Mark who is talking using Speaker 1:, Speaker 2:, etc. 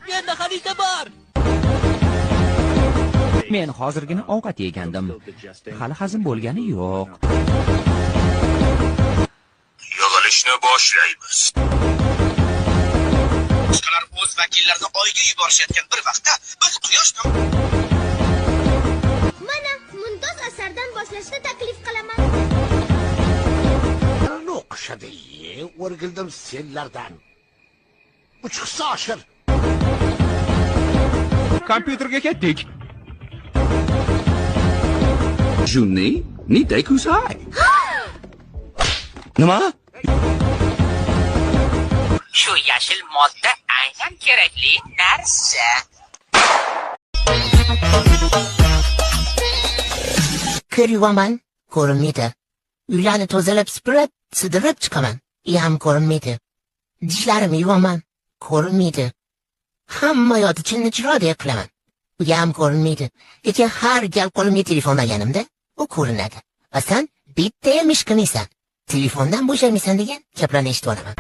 Speaker 1: Menda xarita bor.
Speaker 2: Men hozirgina ovqat yegandim. Hali hazm bo'lgani yo'q.
Speaker 3: Yig'ilishni boshlaymiz. Boshqalar o'z vakillarini oyga yuborishayotgan bir vaqtda biz quyoshdan
Speaker 4: mana Mumtoz asardan boshlashni taklif qilaman.
Speaker 5: O'qishadi, o'rgildim senlardan. 3 hissa oshir.
Speaker 2: Kompyuterga ketdik.
Speaker 6: Junni, ni dekusai. Nima?
Speaker 1: Shu yashil modda aynan kerakli narsa.
Speaker 7: Kir yuvaman, ko'rinmaydi. Uylarni tozalab supurib, sidirib chiqaman. Ham ko'rinmaydi. Dishlarimni yuvaman, ko'rinmaydi. Hamma yot chinni chiroyli qilaman. Bu ham ko'rinmaydi. Lekin har gal qo'limga telefon olganimda u ko'rinadi. Va sen bitta ham ish qilmaysan. Telefondan bo'shamaysan degan gaplarni eshitib olaman.